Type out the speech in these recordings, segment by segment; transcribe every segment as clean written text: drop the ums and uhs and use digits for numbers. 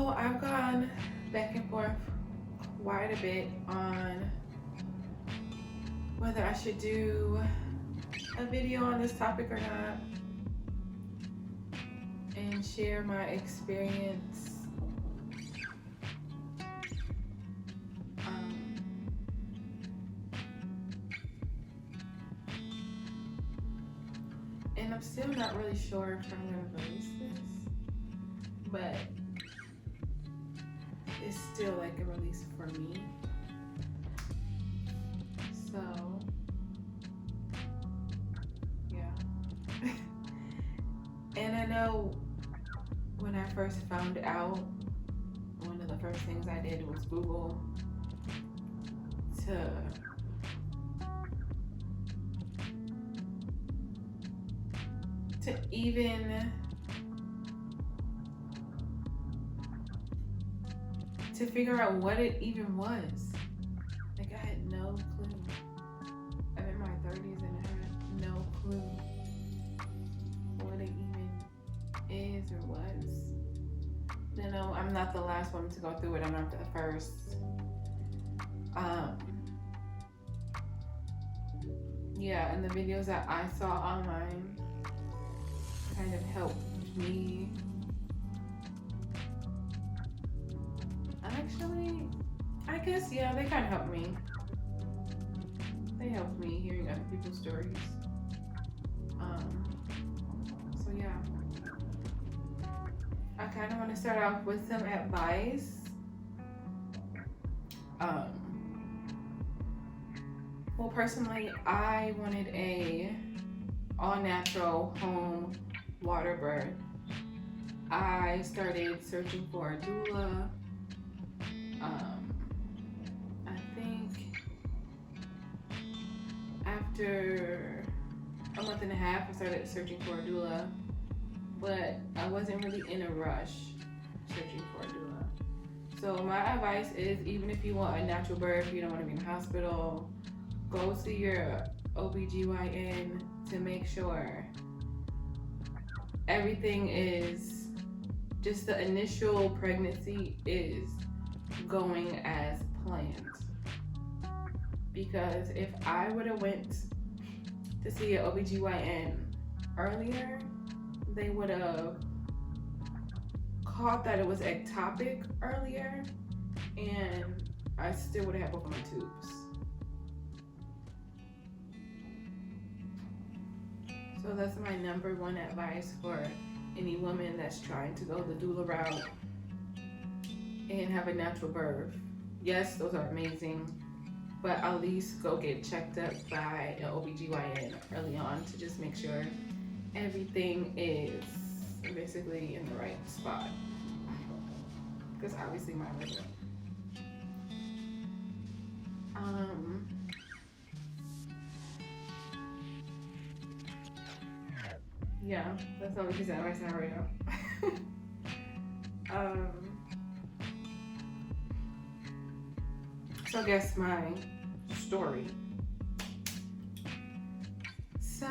So I've gone back and forth quite a bit on whether I should do a video on this topic or not and share my experience. And I'm still not really sure if I'm going to release this, but it's still like a release for me. So, yeah. And I know when I first found out, one of the first things I did was Google to even to figure out what it even was. Like, I had no clue. I'm in my 30s and I had no clue what it even is or was. You know, I'm not the last one to go through it. I'm not the first. Yeah, and the videos that I saw online kind of helped me. Actually, I guess, yeah, they kind of helped me. They helped me hearing other people's stories. So yeah. I kind of want to start off with some advice. Well, personally, I wanted a all-natural home water birth. I started searching for a doula. I think after a month and a half, I started searching for a doula, but I wasn't really in a rush searching for a doula. So my advice is, even if you want a natural birth, you don't want to be in the hospital, go see your OBGYN to make sure everything is, just the initial pregnancy is going as planned. Because if I would have went to see an OBGYN earlier, they would have caught that it was ectopic earlier, and I still would have had both of my tubes. So that's my number one advice for any woman that's trying to go the doula route and have a natural birth. Yes, those are amazing, but at least go get checked up by an OBGYN early on to just make sure everything is basically in the right spot. Because obviously mine wasn't. Yeah, that's all we said right now, right now. So I guess my story. So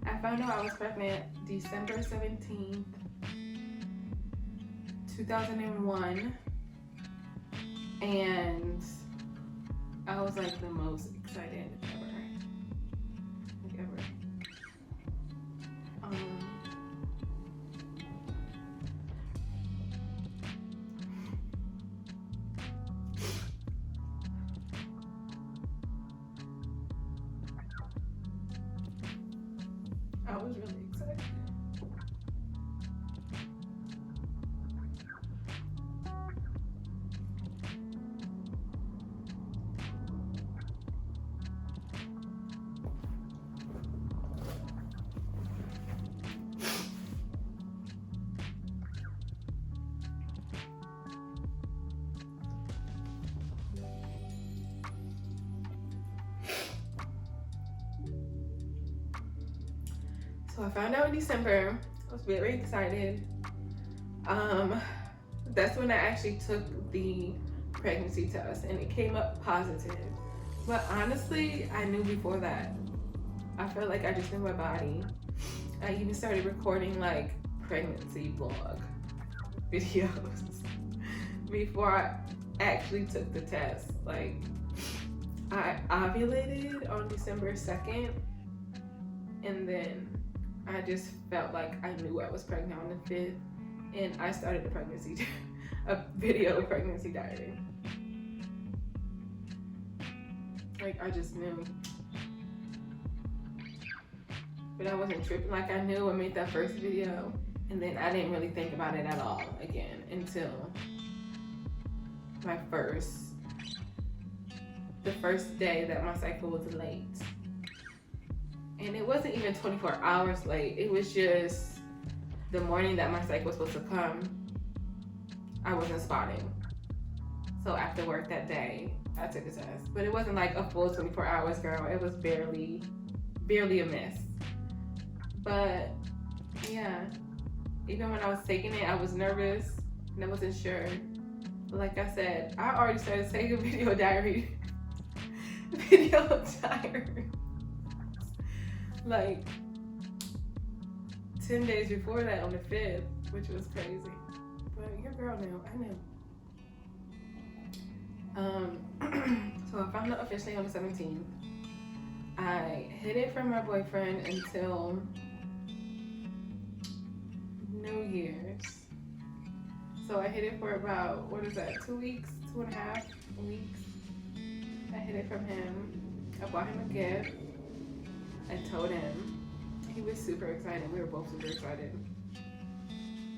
I found out I was pregnant December 17th, 2001, and I was like the most excited ever. I was really excited. So I found out in December. I was very excited. That's when I actually took the pregnancy test and it came up positive. But honestly, I knew before that. I felt like I just knew my body. I even started recording like pregnancy vlog. videos before I actually took the test. Like, I ovulated on December 2nd, and then I just felt like I knew I was pregnant on the 5th, and I started a video of pregnancy dieting. Like, I just knew. But I wasn't tripping. Like, I knew I made that first video, and then I didn't really think about it at all again until the first day that my cycle was late. And it wasn't even 24 hours late. It was just the morning that my cycle was supposed to come, I wasn't spotting. So after work that day, I took the test. But it wasn't like a full 24 hours, girl. It was barely a miss. But yeah, even when I was taking it, I was nervous and I wasn't sure. But like I said, I already started taking video diary. Like 10 days before that on the 5th, which was crazy. But your girl knew, I knew. So I found out officially on the 17th. I hid it from my boyfriend until New Year's. So I hid it for about, 2 weeks, 2.5 weeks. I hid it from him. I bought him a gift. I told him. He was super excited. We were both super excited.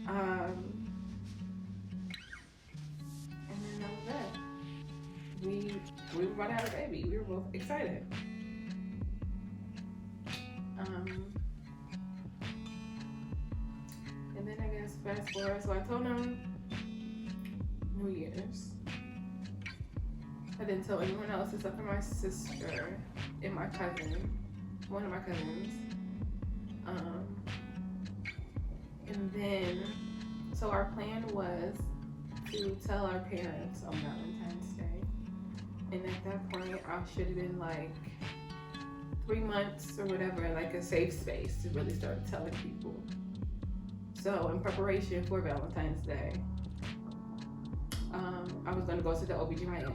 And then that was it. We were about to have a baby. We were both excited. And then I guess fast forward. So I told him New Year's. I didn't tell anyone else except for my sister and my cousin, one of my cousins. And then, so our plan was to tell our parents on Valentine's Day. And at that point, I should have been like 3 months or whatever, like a safe space to really start telling people. So in preparation for Valentine's Day, I was gonna go to the OBGYN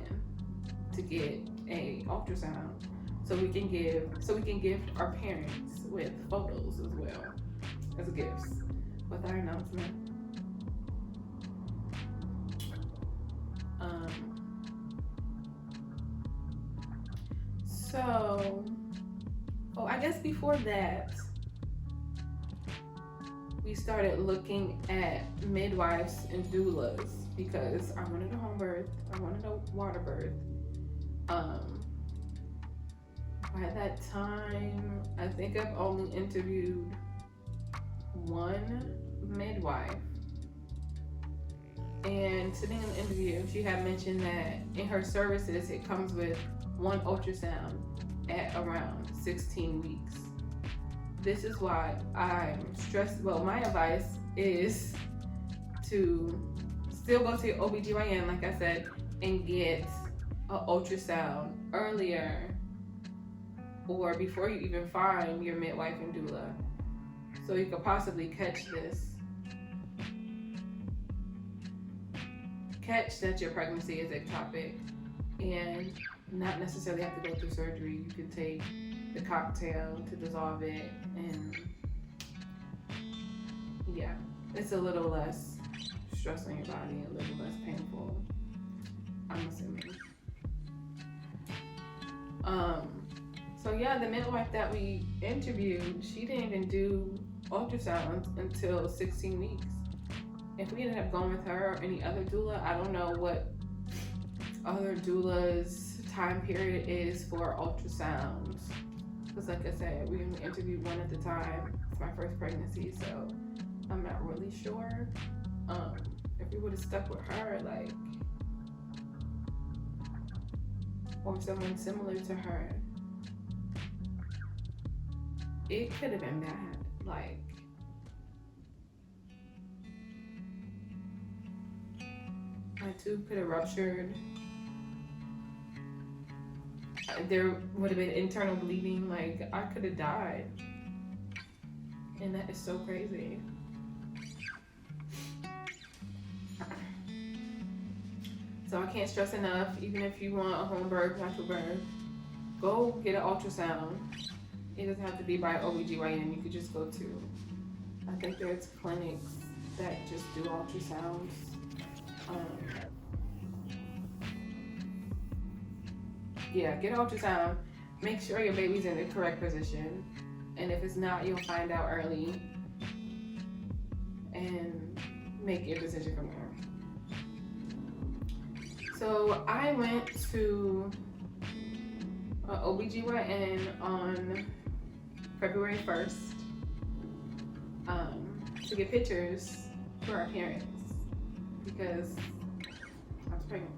to get a ultrasound so we can gift our parents with photos as well as gifts with our announcement. I guess before that, we started looking at midwives and doulas because I wanted a home birth, I wanted a water birth. By that time, I think I've only interviewed one midwife. And sitting in the interview, she had mentioned that in her services, it comes with one ultrasound at around 16 weeks. This is why I'm stressed. Well, my advice is to still go to your OBGYN, like I said, and get an ultrasound earlier or before you even find your midwife and doula, so you could possibly catch that your pregnancy is ectopic and not necessarily have to go through surgery. You can take the cocktail to dissolve it, and yeah, it's a little less stress on your body, a little less painful, I'm assuming. So yeah, the midwife that we interviewed, she didn't even do ultrasounds until 16 weeks. If we ended up going with her or any other doula, I don't know what other doulas' time period is for ultrasounds. Because like I said, we only interviewed one at the time. It's my first pregnancy, so I'm not really sure. If we would have stuck with her, like, or someone similar to her, it could have been bad. Like, my tube could have ruptured. There would have been internal bleeding. Like, I could have died. And that is so crazy. So I can't stress enough, even if you want a home birth, natural birth, go get an ultrasound. It doesn't have to be by OBGYN. You could just go to, I think there's clinics that just do ultrasounds. Yeah, get an ultrasound. Make sure your baby's in the correct position. And if it's not, you'll find out early and make your decision from there. So I went to OBGYN on February 1st to get pictures for our parents because I was pregnant.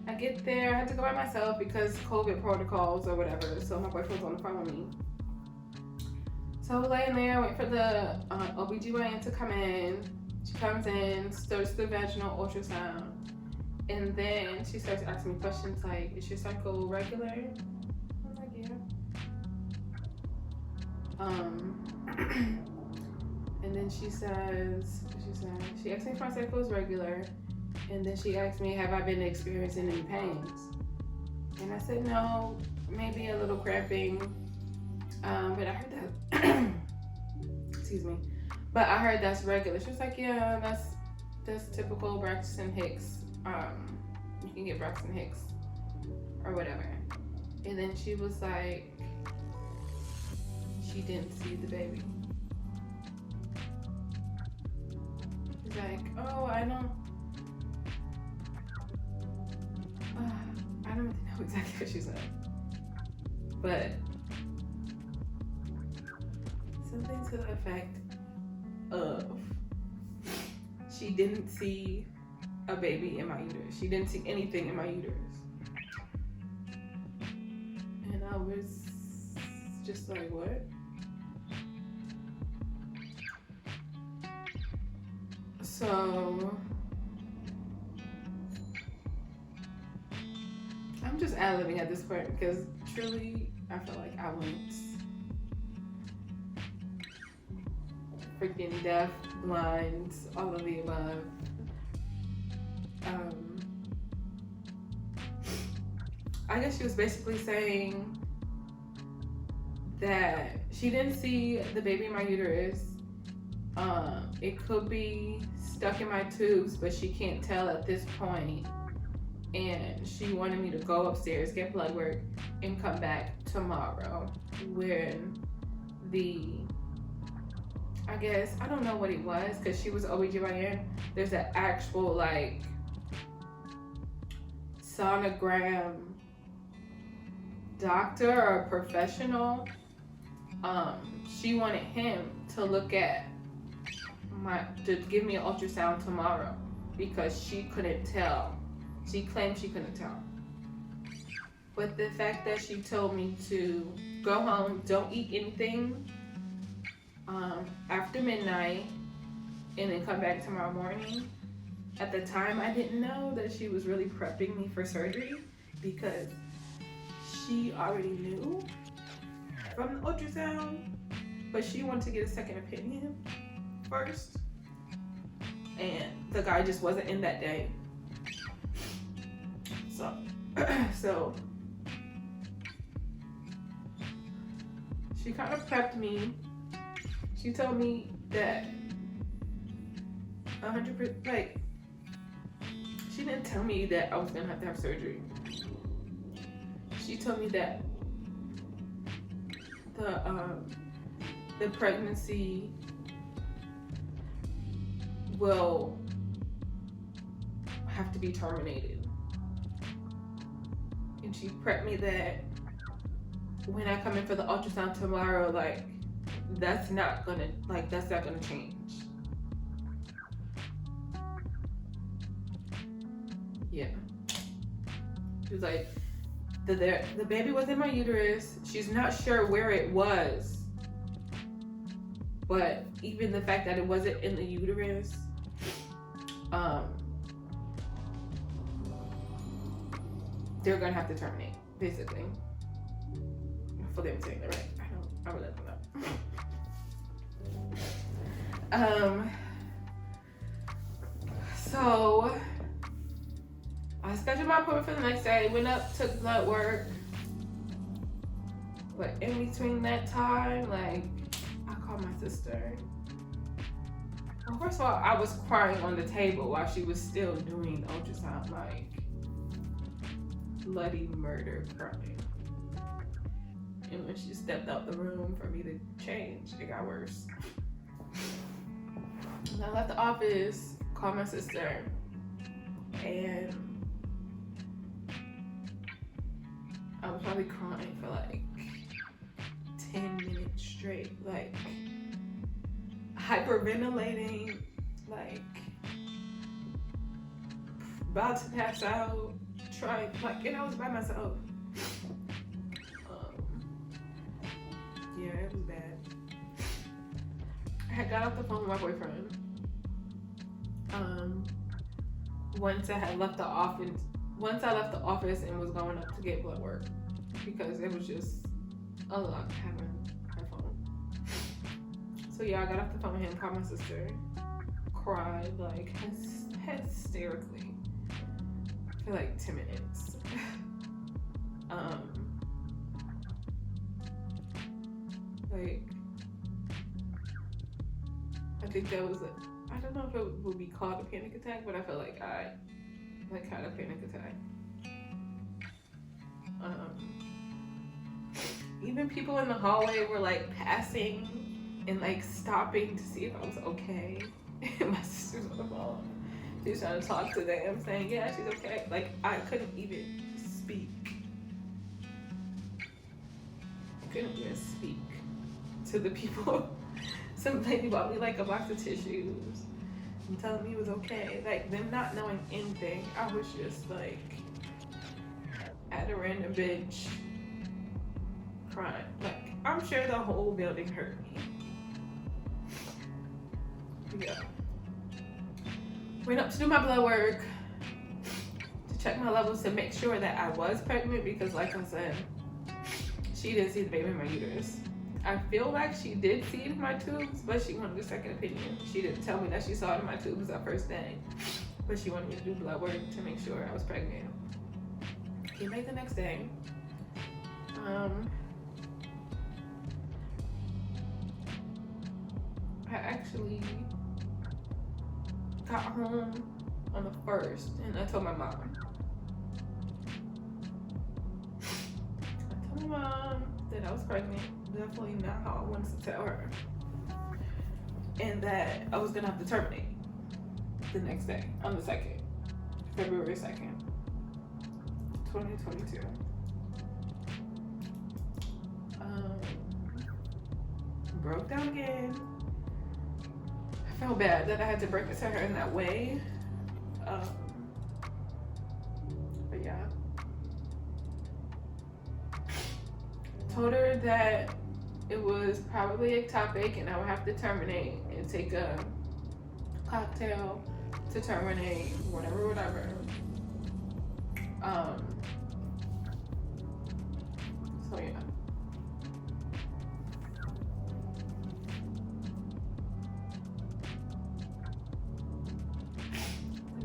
I get there, I had to go by myself because COVID protocols or whatever, so my boyfriend was on the phone with me. So I was laying there, waiting for the OBGYN to come in. She comes in, starts the vaginal ultrasound, and then she starts asking me questions like, is your cycle regular? I'm like, yeah. And then she says, she asked me if my cycle is regular, and then she asked me, have I been experiencing any pains? And I said, no, maybe a little cramping, but I heard that, excuse me, but I heard that's regular. She was like, yeah, that's typical Braxton Hicks. You can get Braxton Hicks or whatever. And then she was like, she didn't see the baby. She's like, oh, I don't know exactly what she said, but something to the effect of she didn't see a baby in my uterus. She didn't see anything in my uterus. And I was just like, what? So I'm just ad-libbing at this point because truly I feel like I went freaking deaf, blind, all of the above. I guess she was basically saying that she didn't see the baby in my uterus. It could be stuck in my tubes, but she can't tell at this point. And she wanted me to go upstairs, get blood work, and come back tomorrow when I guess, I don't know what it was, because she was OBGYN. There's an actual, like, sonogram doctor or professional. She wanted him to look at to give me an ultrasound tomorrow because she couldn't tell. She claimed she couldn't tell. But the fact that she told me to go home, don't eat anything after midnight, and then come back tomorrow morning. At the time, I didn't know that she was really prepping me for surgery because she already knew from the ultrasound, but she wanted to get a second opinion first. And the guy just wasn't in that day. So she kind of prepped me. She told me that 100%, like, she didn't tell me that I was gonna have to have surgery. She told me that the pregnancy will have to be terminated. And she prepped me that when I come in for the ultrasound tomorrow, like, that's not gonna change. Yeah. She was like, the baby was in my uterus. She's not sure where it was. But even the fact that it wasn't in the uterus, they're gonna have to terminate, basically. Hopefully I'm saying that right. I will let them know. So I scheduled my appointment for the next day. Went up, took blood work. But in between that time, like, I called my sister. Well, first of all, I was crying on the table while she was still doing the ultrasound, like bloody murder crying. And when she stepped out the room for me to change, it got worse. And I left the office, called my sister, and I was probably crying for like 10 minutes straight, like hyperventilating, like about to pass out, trying, like, and I was by myself. Yeah, it was bad. I had got off the phone with my boyfriend. Once I left the office and was going up to get blood work, because it was just a lot having my phone. So yeah, I got off the phone with him, called my sister, cried like hysterically for like 10 minutes. Like, I think that was I don't know if it would be called a panic attack, but I felt like I like had a panic attack. Even people in the hallway were like passing and like stopping to see if I was okay. And my sister's on the phone. She was trying to talk to them, saying, yeah, she's okay. Like, I couldn't even speak. I couldn't even speak to the people. Some lady bought me like a box of tissues and telling me it was okay. Like, them not knowing anything. I was just like at a random bench crying. Like, I'm sure the whole building heard me. Yeah. Went up to do my blood work to check my levels to make sure that I was pregnant, because like I said, she didn't see the baby in my uterus. I feel like she did see it in my tubes, but she wanted a second opinion. She didn't tell me that she saw it in my tubes that first day, but she wanted me to do blood work to make sure I was pregnant. Came back the next day. I actually got home on the 1st, and I told my mom. I told my mom that I was pregnant. Definitely not how I wanted to tell her. And that I was gonna have to terminate the next day, on the 2nd, February 2nd, 2022. Broke down again. I felt bad that I had to break it to her in that way. But yeah. Told her that it was probably ectopic and I would have to terminate and take a cocktail to terminate, whatever. So yeah.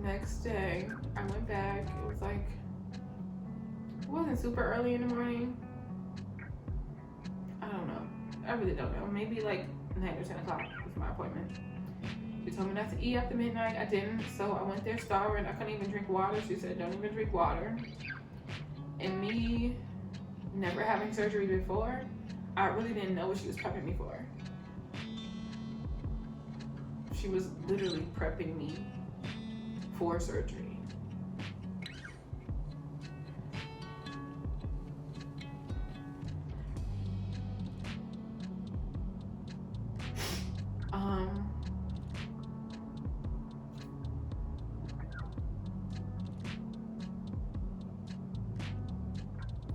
Next day, I went back. It was like, it wasn't super early in the morning. I don't know. I really don't know. Maybe like 9 or 10 o'clock was my appointment. She told me not to eat after midnight. I didn't, so I went there starving. I couldn't even drink water. She said, don't even drink water. And me never having surgery before, I really didn't know what she was prepping me for. She was literally prepping me for surgery. I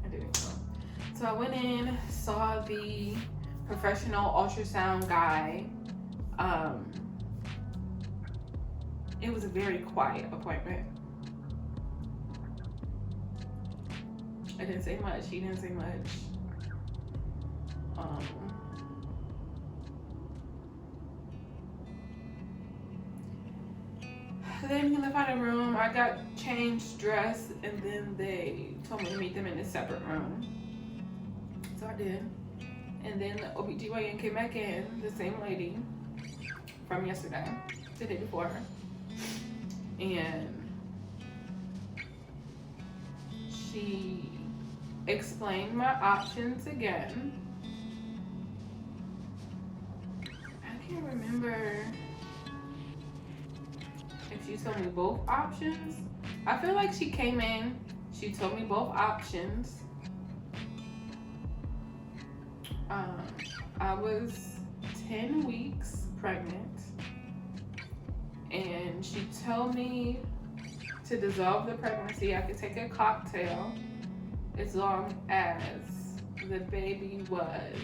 didn't know. So I went in, saw the professional ultrasound guy. It was a very quiet appointment. I didn't say much. He didn't say much. then he left out of the room. I got changed, dressed, and then they told me to meet them in a separate room. So I did. And then the OBGYN came back in, the same lady from yesterday, the day before. And she explained my options again. I can't remember if she told me both options. I feel like she came in, she told me both options. I was 10 weeks pregnant, and she told me to dissolve the pregnancy. I could take a cocktail as long as the baby was,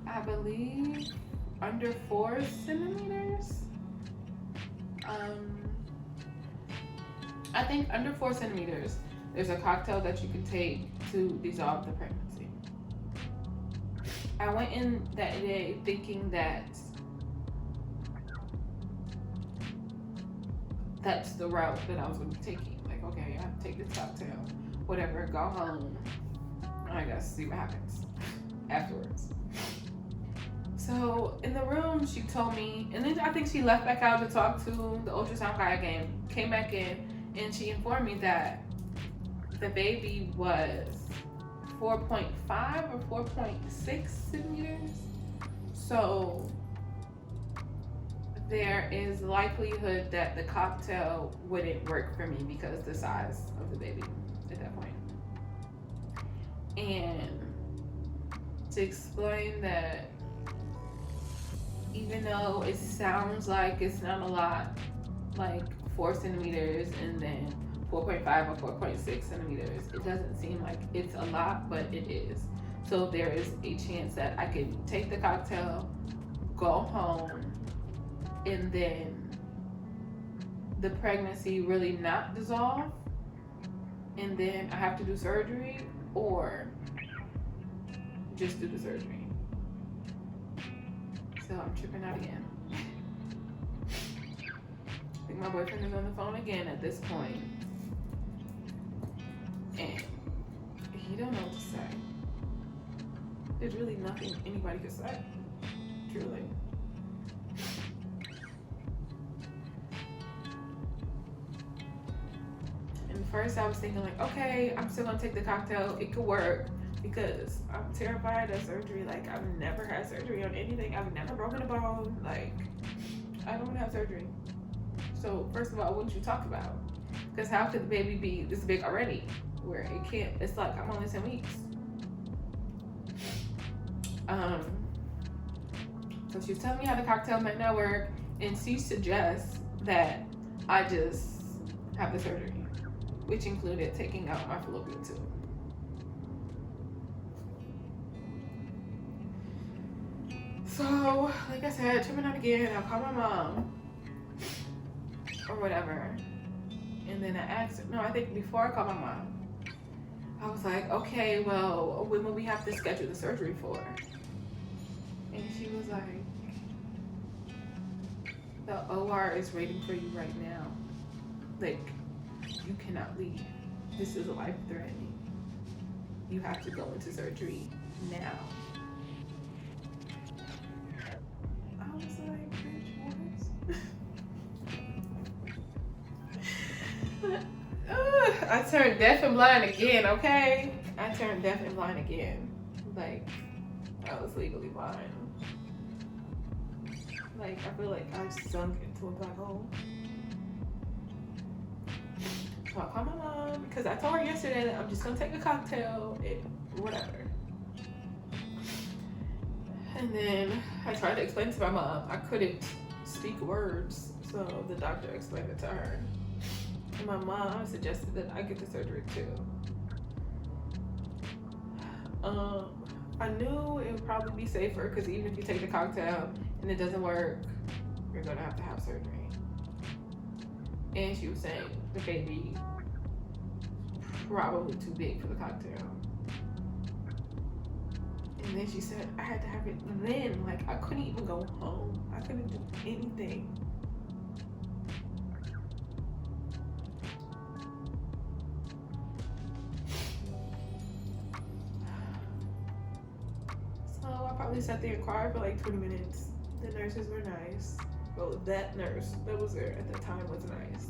I believe, under 4 centimeters. I think under 4 centimeters, there's a cocktail that you can take to dissolve the pregnancy. I went in that day thinking that that's the route that I was going to be taking. Like, okay, I have to take this cocktail, whatever, go home, and I guess see what happens afterwards. So in the room, she told me, and then I think she left back out to talk to the ultrasound guy again, came back in, and she informed me that the baby was 4.5 or 4.6 centimeters. So there is likelihood that the cocktail wouldn't work for me because the size of the baby at that point. And to explain that, even though it sounds like it's not a lot, like 4 centimeters and then 4.5 or 4.6 centimeters, it doesn't seem like it's a lot, but it is. So there is a chance that I could take the cocktail, go home, and then the pregnancy really not dissolve, and then I have to do surgery, or just do the surgery. So I'm tripping out again. I think my boyfriend is on the phone again at this point. And he don't know what to say. There's really nothing anybody can say. Truly. And first I was thinking like, okay, I'm still gonna take the cocktail. It could work because I'm terrified of surgery. Like, I've never had surgery on anything. I've never broken a bone. Like, I don't want to have surgery. So first of all, what did you talk about? Because how could the baby be this big already? Where it can't, it's like I'm only 10 weeks. So she was telling me how the cocktail might not work, and she suggests that I just have the surgery, which included taking out my fallopian tube. So, like I said, tripping out again, I'll call my mom or whatever. And then I asked her, no, I think before I called my mom, I was like, okay, well, when will we have to schedule the surgery for? And she was like, the OR is waiting for you right now. Like, you cannot leave. This is life-threatening. You have to go into surgery now. I was like, bitch, what? I turned deaf and blind again, okay? I turned deaf and blind again. Like, I was legally blind. Like, I feel like I sunk into a black hole. So I called my mom because I told her yesterday that I'm just gonna take a cocktail and whatever. And then I tried to explain to my mom. I couldn't speak words, so the doctor explained it to her. And my mom suggested that I get the surgery too. I knew it would probably be safer because even if you take the cocktail and it doesn't work, you're gonna have to have surgery. And she was saying the baby probably too big for the cocktail. And then she said I had to have it then. Like, I couldn't even go home. I couldn't do anything. probably sat there and cried for like 20 minutes. The nurses were nice. Well, that nurse that was there at the time was nice.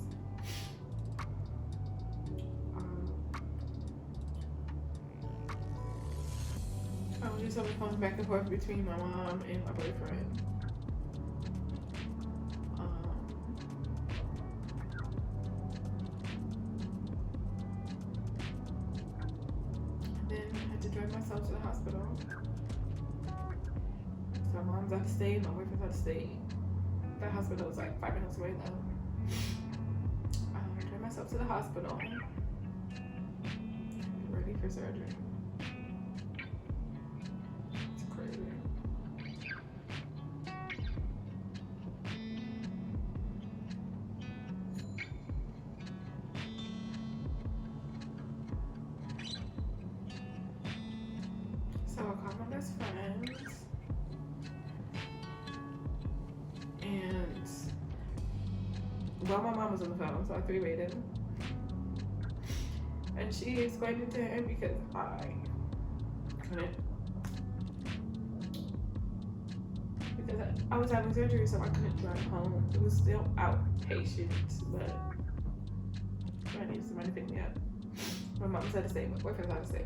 I was just on the phone back and forth between my mom and my boyfriend. Then I had to drive myself to the hospital. So my mom's out of state, my boyfriend's out of state. That hospital was like 5 minutes away though. I drove myself to the hospital, ready for surgery. It's crazy. So I called my best friend, and well, my mom was on the phone, so I three-wayed him. And she explained it to him because I couldn't. Because I was having surgery, so I couldn't drive home. It was still outpatient, but I needed somebody to pick me up. My mom's out of state, my boyfriend's out of state.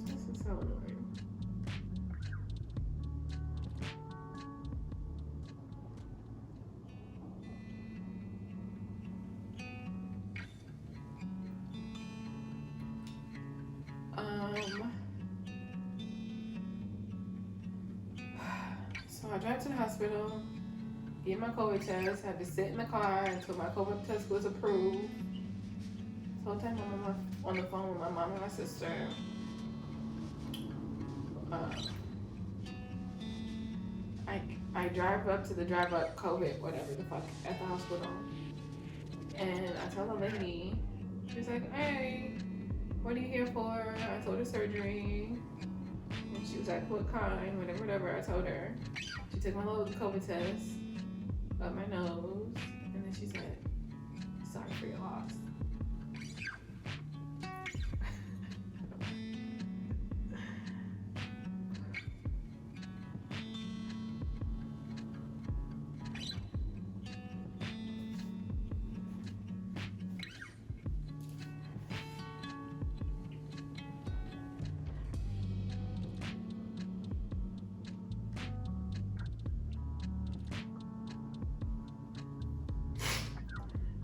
This is so annoying. So I drive to the hospital, get my COVID test, had to sit in the car until my COVID test was approved. So I told my mom on the phone with my mom and my sister. I drive up to the drive up COVID, whatever the fuck, at the hospital. And I tell the lady, she's like, hey, what are you here for? I told her surgery. And she was like, what kind? Whatever. I told her. She took my little COVID test up my nose. And then she said, sorry for your loss.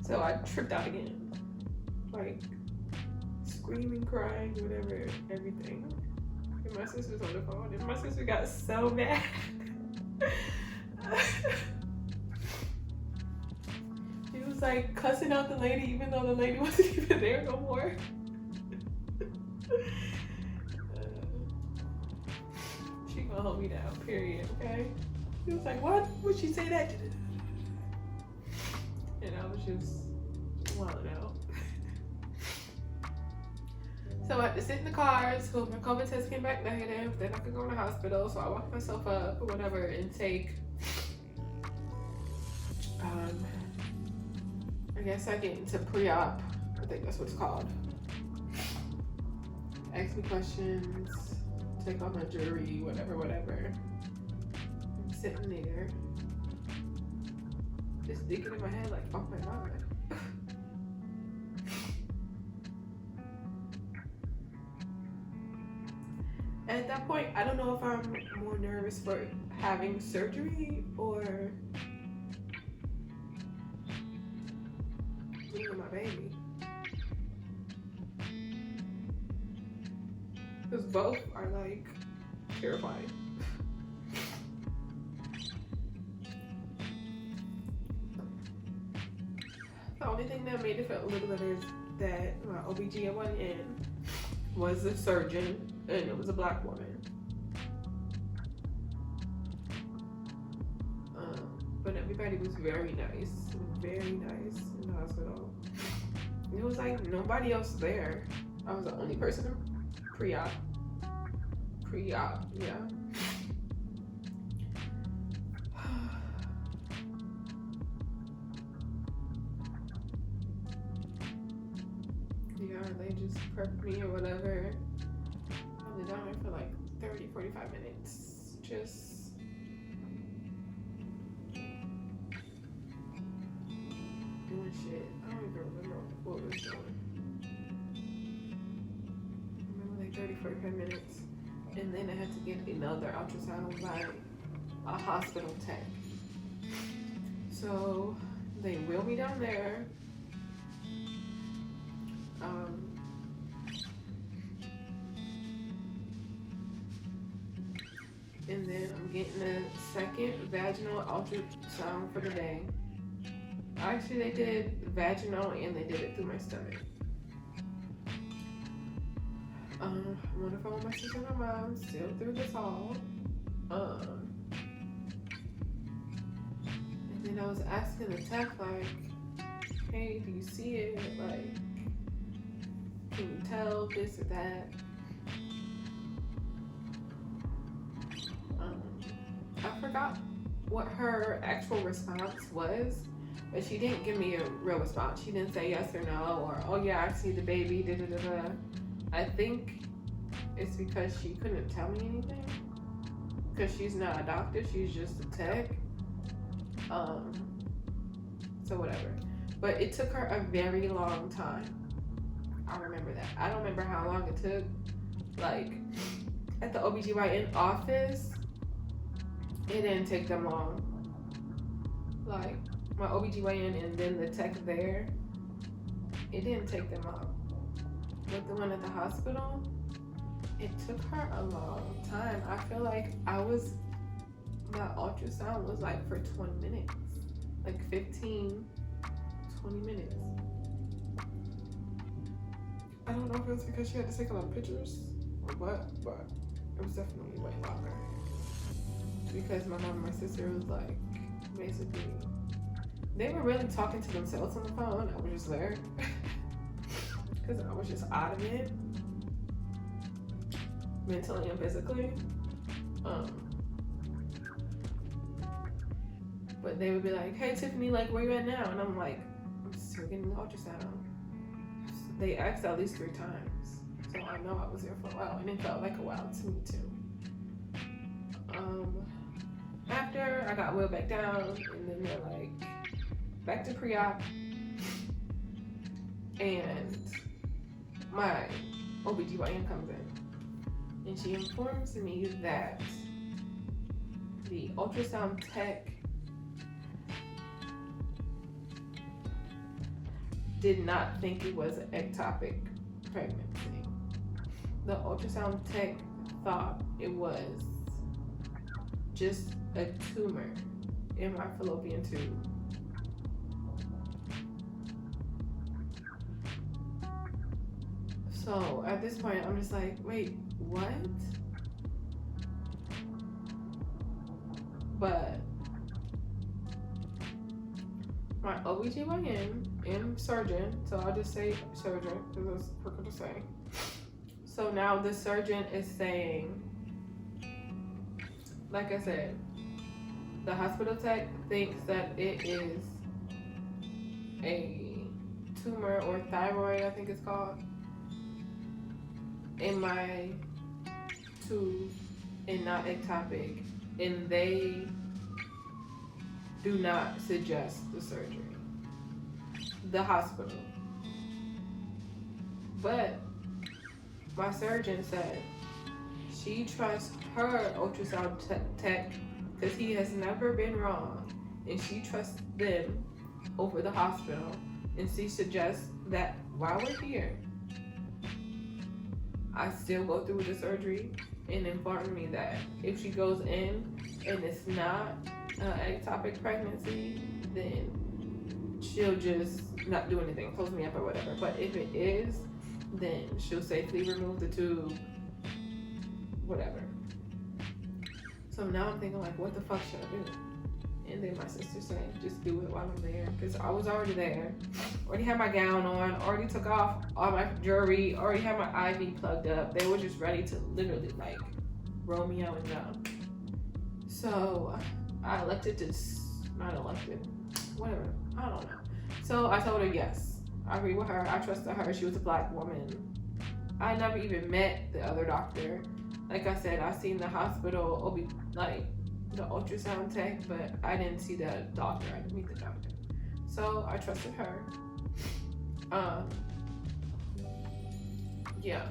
So I tripped out again, like screaming, crying, whatever, everything. And my sister's on the phone, and my sister got so mad. She was like cussing out the lady, even though the lady wasn't even there no more. She gonna hold me down, period, okay? She was like, what? Would she say that? And I was just wilding out. So I had to sit in the car until my COVID test came back negative. Then I could go to the hospital. So I walked myself up or whatever and take, I guess I get into pre-op. I think that's what it's called. Ask me questions, take off my jewelry, whatever. I'm sitting there. Just thinking in my head like, oh my god. At that point, I don't know if I'm more nervous for having surgery or losing my baby. Because both are like terrifying. The only thing that made it feel a little better is that my OBGYN was a surgeon and it was a black woman. But everybody was very nice in the hospital. It was like nobody else there. I was the only person in pre-op, yeah. Yeah, they just prepped me or whatever. I was down there for like 30, 45 minutes. Just doing shit. I don't even remember what we was doing. I remember like 30, 45 minutes. And then I had to get another ultrasound by a hospital tech. So they wheel me down there. And then I'm getting the second vaginal ultrasound for the day. Actually, they did vaginal and they did it through my stomach. I'm on the phone with my sister and my mom, still through this all. And then I was asking the tech, like, hey, do you see it? Like, can you tell this or that? I forgot what her actual response was, but she didn't give me a real response. She didn't say yes or no, or, oh yeah, I see the baby, da-da-da-da. I think it's because she couldn't tell me anything, because she's not a doctor, she's just a tech. So whatever. But it took her a very long time. I remember that. I don't remember how long it took. Like, at the OBGYN office, it didn't take them long. Like, my OBGYN and then the tech there, it didn't take them long. But the one at the hospital, it took her a long time. I feel like my ultrasound was like for 20 minutes. Like 15, 20 minutes. I don't know if it was because she had to take a lot of pictures or what, but it was definitely way longer. Because my mom and my sister was like, basically, they were really talking to themselves on the phone. I was just there. Because I was just out of it. Mentally and physically. But they would be like, hey Tiffany, like, where you at now? And I'm like, I'm still getting the ultrasound. They asked at least 3 times. So I know I was there for a while. And it felt like a while to me too. After I got wheeled back down, and then they're like, back to pre-op. And my OBGYN comes in. And she informs me that the ultrasound tech did not think it was an ectopic pregnancy. The ultrasound tech thought it was just a tumor in my fallopian tube. So at this point, I'm just like, wait, what? But my OBGYN and surgeon, so I'll just say surgeon because it's quicker to say. So now the surgeon is saying, like I said, the hospital tech thinks that it is a tumor or thyroid, I think it's called, in my tube and not ectopic. And they do not suggest the surgery. The hospital. But my surgeon said she trusts her ultrasound tech because he has never been wrong, and she trusts them over the hospital, and she suggests that while we're here, I still go through the surgery, and inform me that if she goes in and it's not an ectopic pregnancy, then she'll just not do anything, close me up or whatever. But if it is, then she'll safely remove the tube, whatever. So now I'm thinking, like, what the fuck should I do? And then my sister said, just do it while I'm there. Because I was already there. Already had my gown on. Already took off all my jewelry. Already had my IV plugged up. They were just ready to literally, like, roll me out and down. So I elected to, not elected, whatever. I don't know. So I told her yes. I agree with her. I trusted her. She was a black woman. I never even met the other doctor. Like I said, I seen the hospital, like the ultrasound tech, but I didn't see the doctor. I didn't meet the doctor. So I trusted her. Yeah.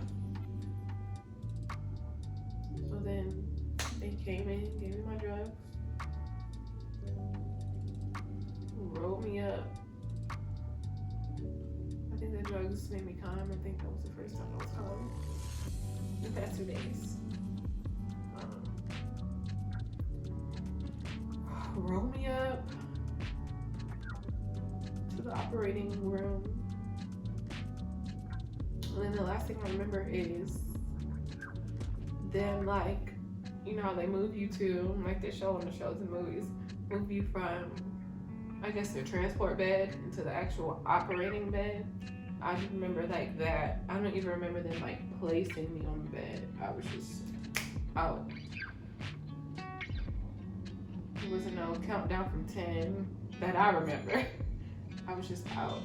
So then they came in, gave me my drugs, rolled me up. I think the drugs made me calm. I think that was the first time I was calm the past 2 days. Roll me up to the operating room. And then the last thing I remember is them, like, you know how they move you to, like they show on the shows and movies, move you from, I guess, the transport bed into the actual operating bed. I just remember like that. I don't even remember them like placing me on the bed. I was just out. There wasn't no countdown from 10 that I remember. I was just out.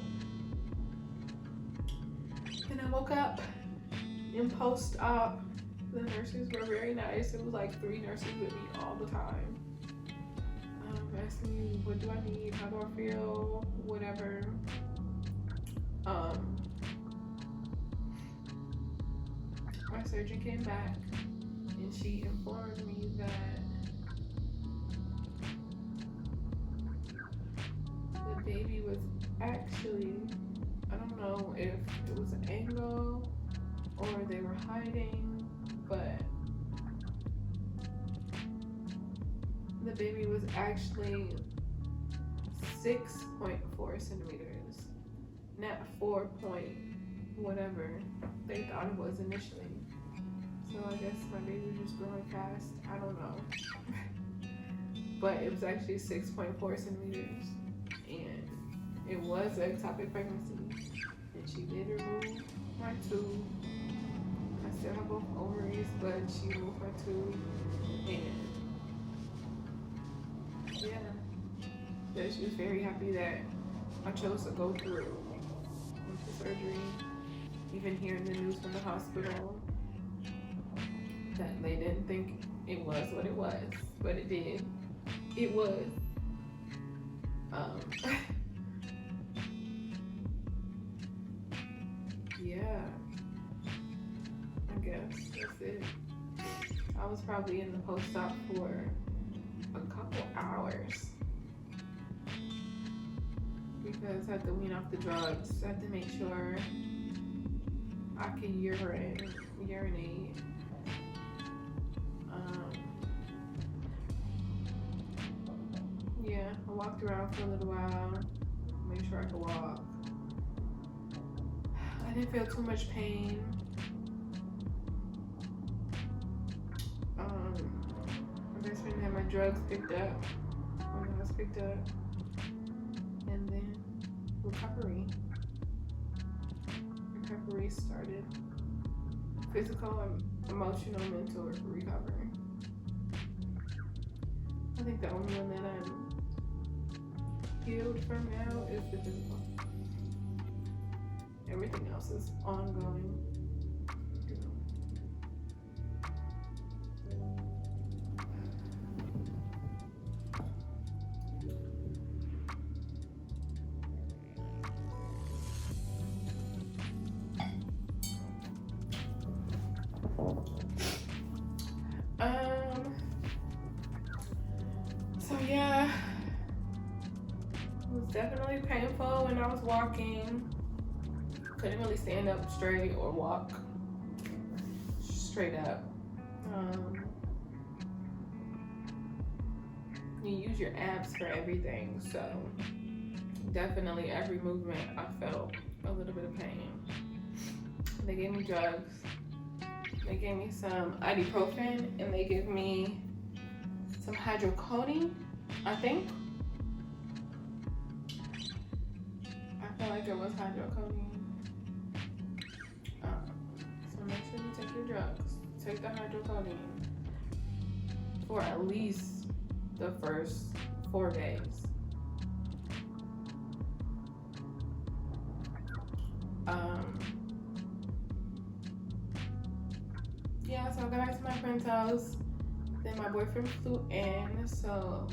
And I woke up in post-op. The nurses were very nice. It was like 3 nurses with me all the time. Asking me, what do I need? How do I feel? Whatever. My surgeon came back and she informed me that the baby was actually, I don't know if it was an angle or they were hiding, but the baby was actually 6.4 centimeters, not 4 point whatever they thought it was initially. So I guess my baby was just growing fast. I don't know. But it was actually 6.4 centimeters. And it was an ectopic pregnancy. And she did remove my tube. I still have both ovaries, but she removed my tube. And yeah, that she was very happy that I chose to go through with the surgery. Even hearing the news from the hospital that they didn't think it was what it was, but it did. It was. Yeah, I guess that's it. I was probably in the post-op for a couple hours because I had to wean off the drugs. I had to make sure I could urinate. Yeah, I walked around for a little while, made sure I could walk. I didn't feel too much pain. My best friend had my drugs picked up when I was picked up, and then recovery started. Physical, emotional, mental recovery. I think the only one that I'm healed from now is the physical. Everything else is ongoing. So yeah, it was definitely painful when I was walking. Couldn't really stand up straight or walk straight up. You use your abs for everything, so definitely every movement I felt a little bit of pain. They gave me drugs. They gave me some ibuprofen and they gave me some hydrocodone, I think. I felt like it was hydrocodone. So make sure you take your drugs. Take the hydrocodone for at least the first 4 days. Yeah, so I got back to my friend's house. Then my boyfriend flew in, so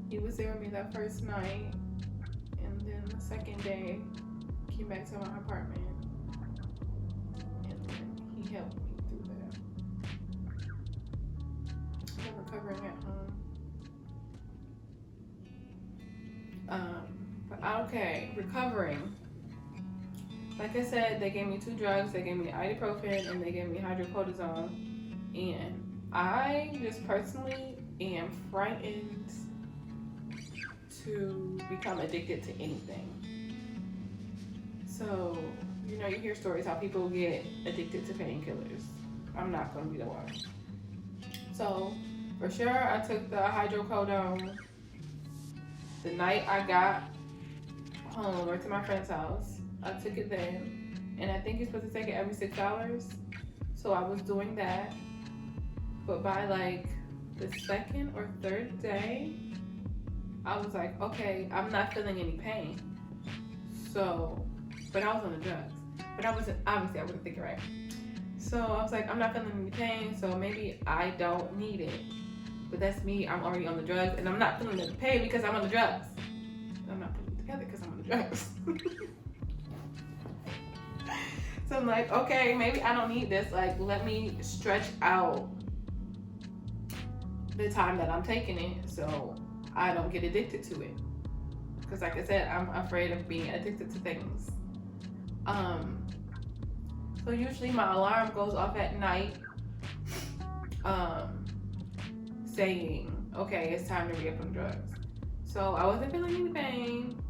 he was there with me that first night. And then the second day, came back to my apartment. And then he helped me through that. I'm recovering at home. But okay, recovering. Like I said, they gave me 2 drugs. They gave me ibuprofen and they gave me hydrocortisone. And I just personally am frightened to become addicted to anything. So, you know, you hear stories how people get addicted to painkillers. I'm not going to be the one. So, for sure, I took the hydrocodone the night I got home or to my friend's house. I took it then, and I think you're supposed to take it every 6 hours. So I was doing that, but by like the 2nd or 3rd day, I was like, okay, I'm not feeling any pain. So, but I was on the drugs. But I wasn't thinking right. So I was like, I'm not feeling any pain, so maybe I don't need it. But that's me, I'm already on the drugs, and I'm not feeling the pain because I'm on the drugs. I'm not putting it together because I'm on the drugs. So I'm like, okay, maybe I don't need this. Like, let me stretch out the time that I'm taking it so I don't get addicted to it. Because like I said, I'm afraid of being addicted to things. So usually my alarm goes off at night saying, okay, it's time to re-up on drugs. So I wasn't feeling any pain.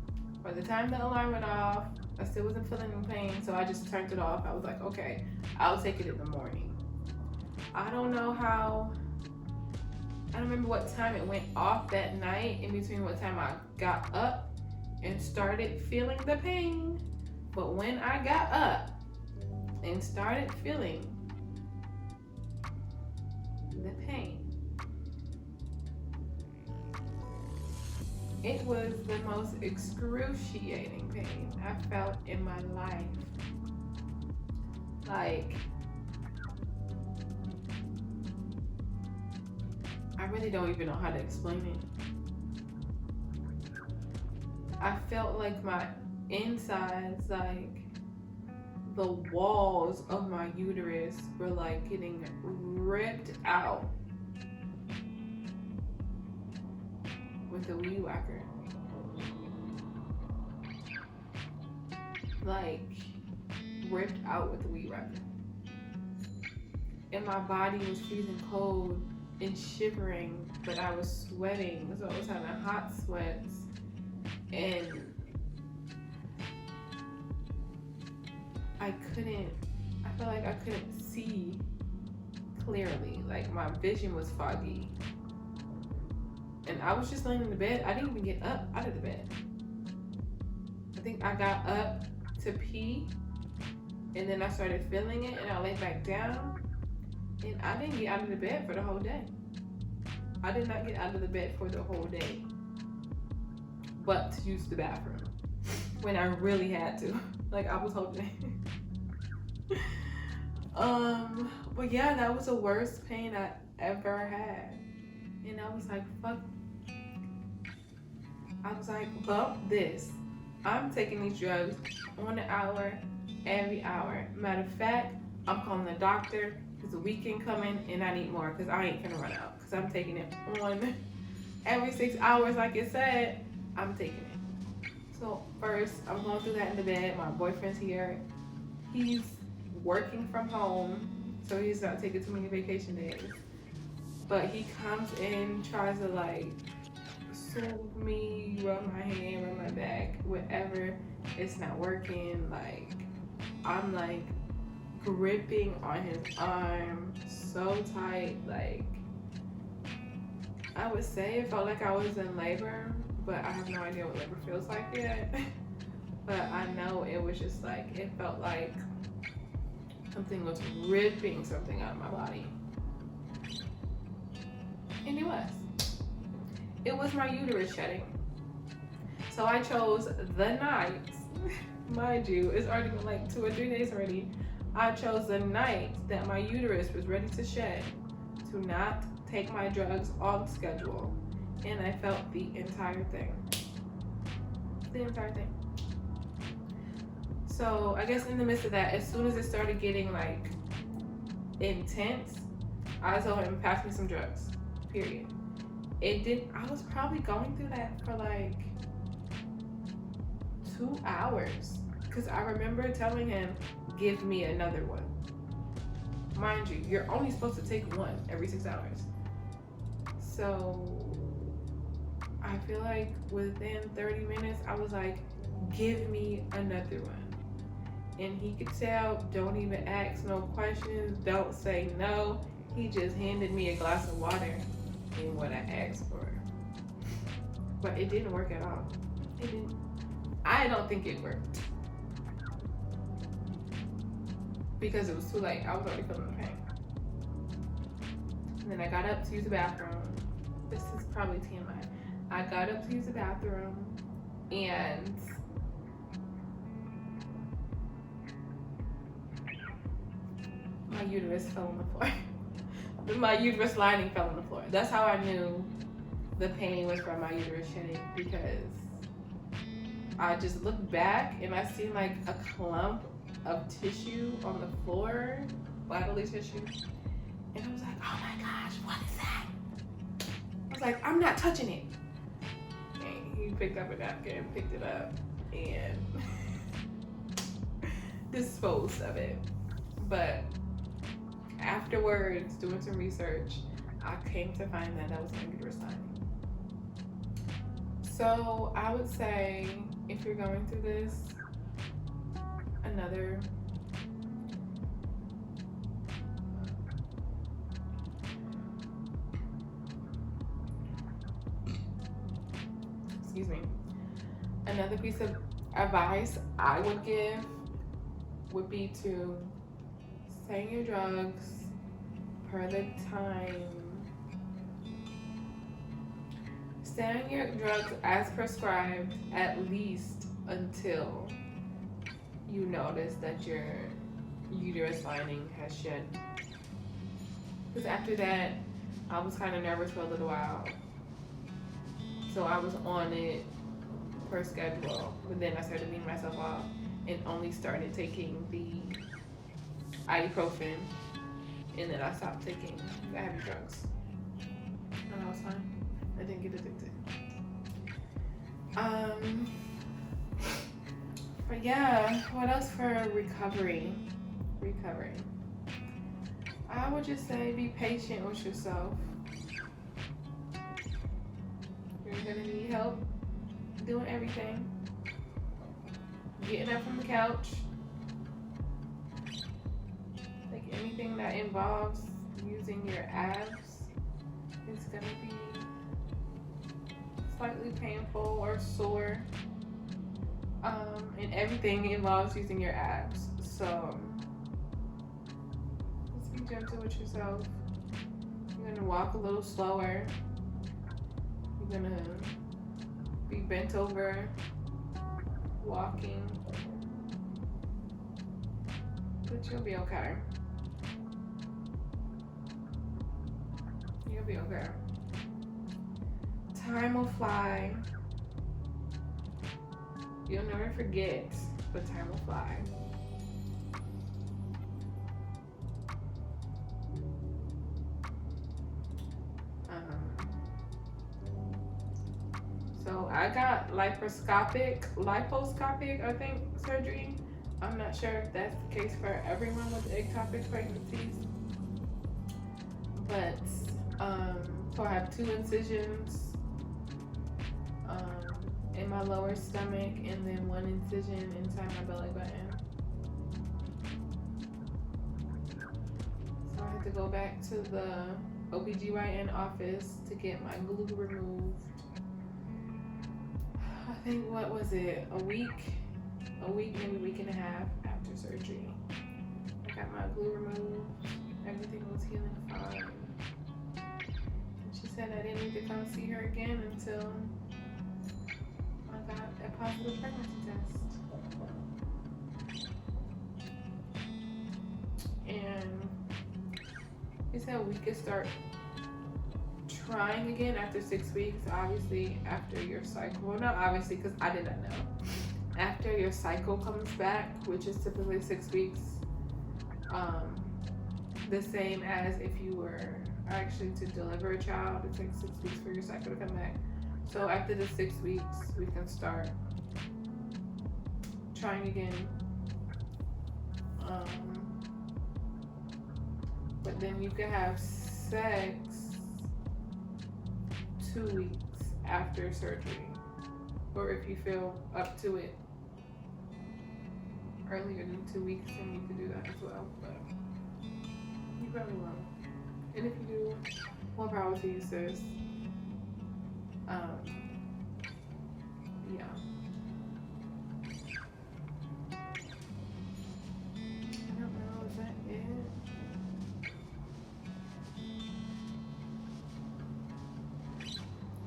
By the time the alarm went off, I still wasn't feeling any pain, so I just turned it off. I was like, okay, I'll take it in the morning. I don't remember what time it went off that night, in between what time I got up and started feeling the pain. But when I got up and started feeling the pain, it was the most excruciating pain I felt in my life. Like, I really don't even know how to explain it. I felt like my insides, like the walls of my uterus were like getting ripped out with a weed whacker. Like, ripped out with a weed whacker. And my body was freezing cold and shivering, but I was sweating, so I was having hot sweats. And I felt like I couldn't see clearly. Like, my vision was foggy. And I was just laying in the bed. I didn't even get up out of the bed. I think I got up to pee, and then I started feeling it, and I laid back down, and I didn't get out of the bed for the whole day. I did not get out of the bed for the whole day, but to use the bathroom when I really had to. Like, I was hoping. But yeah, that was the worst pain I ever had. And I was like, fuck. I was like, bump this. I'm taking these drugs on the hour, every hour. Matter of fact, I'm calling the doctor. There's a weekend coming and I need more because I ain't gonna run out. Because I'm taking it on every 6 hours, like it said. I'm taking it. So first, I'm going through that in the bed. My boyfriend's here. He's working from home, so he's not taking too many vacation days. But he comes in, tries to like soothe me, rub my hand, rub my back, whatever. It's not working. Like, I'm like gripping on his arm so tight. Like, I would say it felt like I was in labor, but I have no idea what labor feels like yet. But I know it was just like, it felt like something was ripping something out of my body. And it was. It was my uterus shedding. So I chose the night Mind you, it's already been like 2 or 3 days already. I chose the night that my uterus was ready to shed to not take my drugs on schedule, and I felt the entire thing. The entire thing. So I guess in the midst of that, as soon as it started getting like intense, I told him, pass me some drugs. Period. I was probably going through that for like 2 hours. Because I remember telling him, give me another one. Mind you, you're only supposed to take one every 6 hours. So I feel like within 30 minutes, I was like, give me another one. And he could tell, don't even ask no questions, don't say no. He just handed me a glass of water and what I asked for. But it didn't work at all. It didn't. I don't think it worked. Because it was too late. I was already feeling the pain. And then I got up to use the bathroom. This is probably TMI. I got up to use the bathroom and my uterus fell on the floor. My uterus lining fell on the floor. That's how I knew the pain was from my uterus shedding, because I just looked back and I seen like a clump of tissue on the floor, bodily tissue. And I was like, oh my gosh, what is that? I was like, I'm not touching it. And he picked up a napkin, picked it up, and disposed of it. But afterwards, doing some research, I came to find that was my uterus lining. So I would say, if you're going through this, another piece of advice I would give would be to stay on your drugs per the time. Stay on your drugs as prescribed, at least until you notice that your uterus lining has shed. Because after that, I was kind of nervous for a little while. So I was on it per schedule, but then I started weaning myself off and only started taking the ibuprofen, and then I stopped taking the heavy drugs. And I was fine. I didn't get addicted. But yeah, what else for recovery? I would just say be patient with yourself. You're gonna need help doing everything. Getting up from the couch. Like anything that involves using your abs is gonna be slightly painful or sore. And everything involves using your abs. So just be gentle with yourself. You're gonna walk a little slower. You're gonna be bent over, walking. But you'll be okay. You'll be okay. Time will fly. You'll never forget, but time will fly. So I got liposcopic, I think, surgery. I'm not sure if that's the case for everyone with ectopic pregnancies. But, so I have 2 incisions in my lower stomach, and then 1 incision inside my belly button. So I had to go back to the OBGYN office to get my glue removed. I think, what was it, a week, maybe a week and a half after surgery. I got my glue removed, everything was healing fine. And she said I didn't need to come see her again until I got a positive pregnancy test. And he said we could start trying again after 6 weeks, obviously after your cycle. Well, not obviously, because I did not know. After your cycle comes back, which is typically 6 weeks, the same as if you were actually to deliver a child, it takes 6 weeks for your cycle to come back. So after the 6 weeks, we can start trying again. But then you can have sex 2 weeks after surgery, or if you feel up to it earlier than 2 weeks, then you can do that as well. But you probably won't. And if you do, more power to you, sis. Yeah. I don't know, is that it?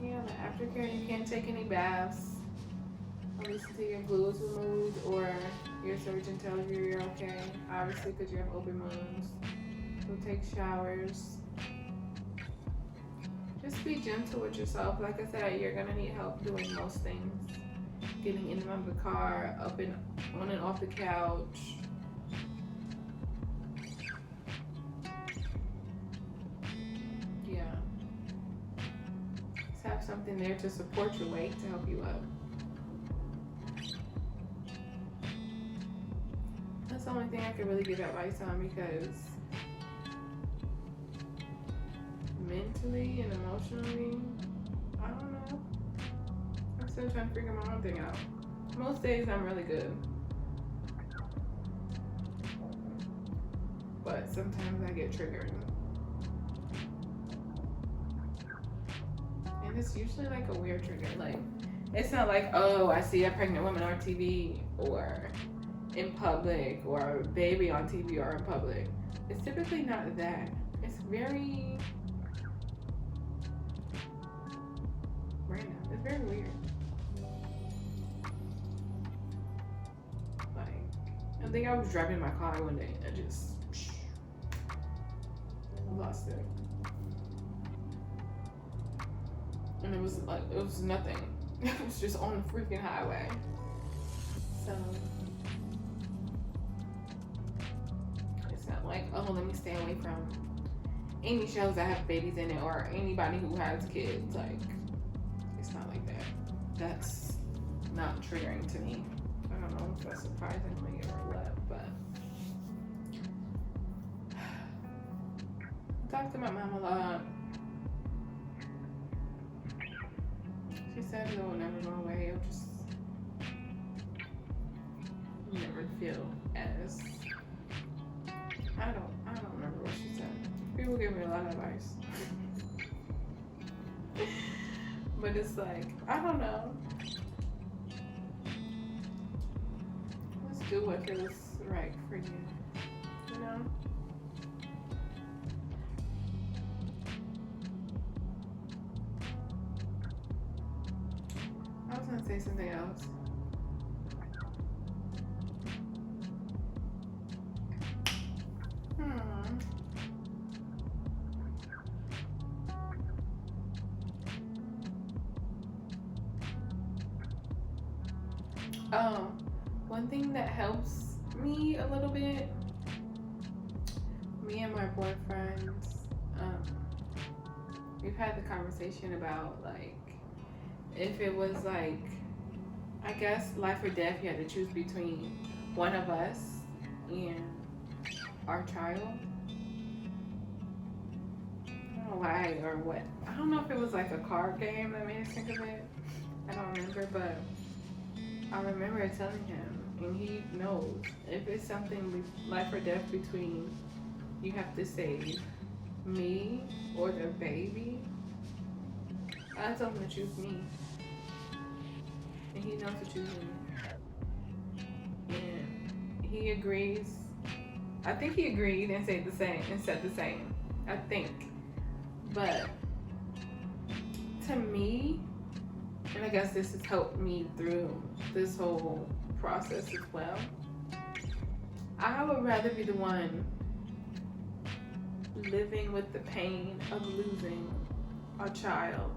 Yeah, the aftercare, you can't take any baths at least until your glue is removed or your surgeon tells you you're okay, obviously because you have open wounds. So take showers. Just be gentle with yourself. Like I said, you're gonna need help doing most things. Getting in and out of the car, up and on and off the couch. Yeah. Just have something there to support your weight to help you up. That's the only thing I can really give advice on, because mentally and emotionally, I don't know. I'm still trying to figure my own thing out. Most days I'm really good, but sometimes I get triggered. And it's usually like a weird trigger. Like, it's not like, oh, I see a pregnant woman on TV or in public, or a baby on TV or in public. It's typically not that. It's very random. It's very weird. Like, I think I was driving my car one day and I just lost it. And it was like, it was nothing. It was just on the freaking highway. So it's not like, oh, let me stay away from any shows that have babies in it or anybody who has kids. Like, it's not like that. That's not triggering to me. I don't know if that's surprisingly or what, but I talked to my mom a lot. She said it will never go away. It'll just never feel as, I don't remember what she said. People give me a lot of advice. But it's like, I don't know. Let's do what feels right for you. You know? I was gonna say something else. One thing that helps me a little bit, me and my boyfriends, we've had the conversation about, like, if it was like, I guess life or death, you had to choose between one of us and our child. I don't know why or what. I don't know if it was like a card game that made us think of it. I don't remember, but I remember telling him, and he knows, if it's something life or death between, you have to save me or the baby, I told him to choose me. And he knows to choose me. And he agrees. I think he agreed and said the same. I think. But to me, and I guess this has helped me through this whole process as well, I would rather be the one living with the pain of losing a child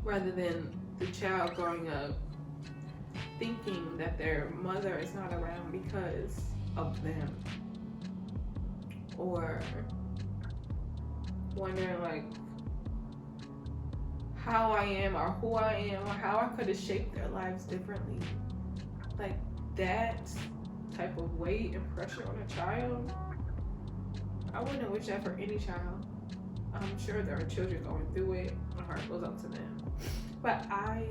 rather than the child growing up thinking that their mother is not around because of them, or wondering like how I am or who I am or how I could have shaped their lives differently. Like that type of weight and pressure on a child, I wouldn't wish that for any child. I'm sure there are children going through it. My heart goes out to them. But I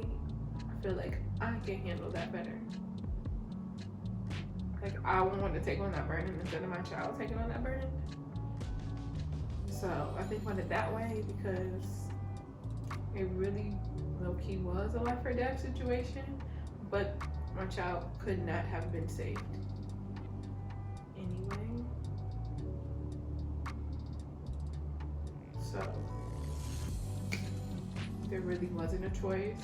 feel like I can handle that better. Like I won't want to take on that burden instead of my child taking on that burden. So I think about it that way because it really low-key was a life or death situation, but my child could not have been saved anyway. So there really wasn't a choice.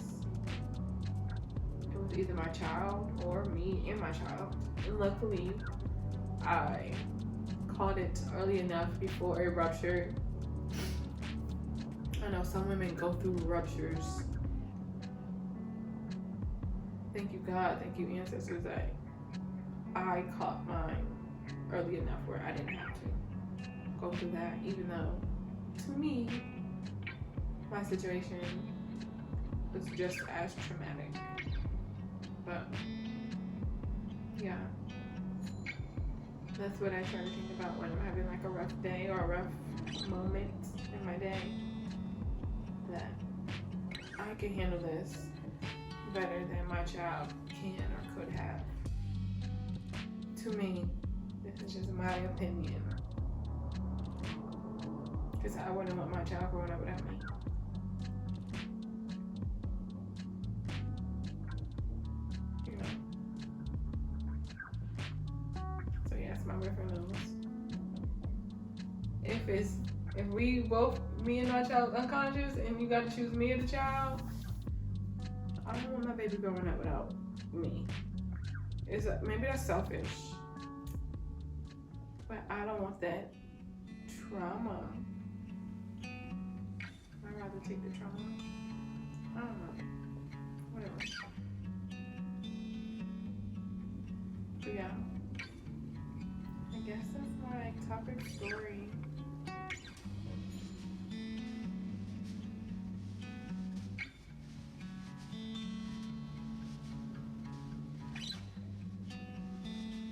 It was either my child or me and my child. And luckily, I caught it early enough before it ruptured. I know some women go through ruptures. Thank you, God. Thank you, ancestors, that I caught mine early enough where I didn't have to go through that, even though, to me, my situation was just as traumatic. But, yeah. That's what I try to think about when I'm having like a rough day or a rough moment in my day. That I can handle this better than my child can or could have. To me, this is just my opinion. Because I wouldn't want my child growing up without me. You know? So yeah, it's my reference. If we both, me and my child, unconscious, and you got to choose me or the child, I don't want my baby growing up without me. Maybe that's selfish, but I don't want that trauma. I'd rather take the trauma. I don't know. Whatever. But yeah, I guess that's my ectopic story.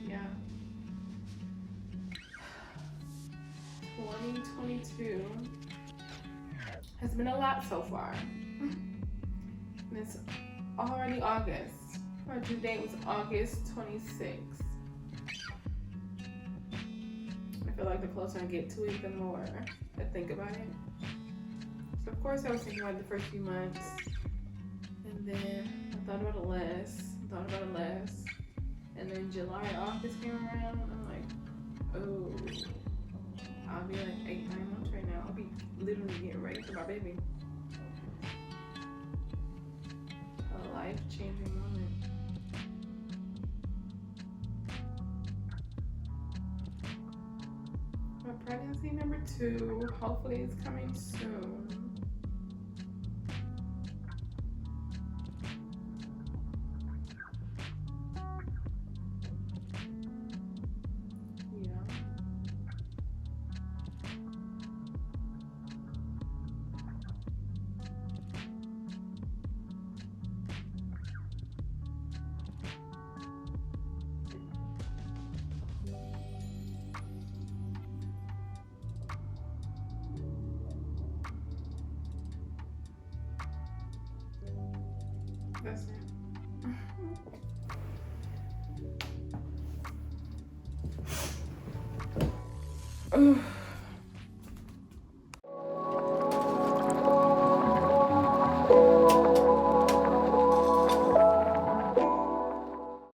Yeah. 2022 has been a lot so far. And it's already August. My due date was August 26th. I feel like the closer I get to it, the more I think about it. So of course I was thinking about it the first few months. And then I thought about it less. And then July, August came around. I'm like, oh, I'll be like 8, 9 months right now. I'll be literally getting ready for my baby. A life-changing moment. My pregnancy number 2, hopefully it's coming soon. That's it.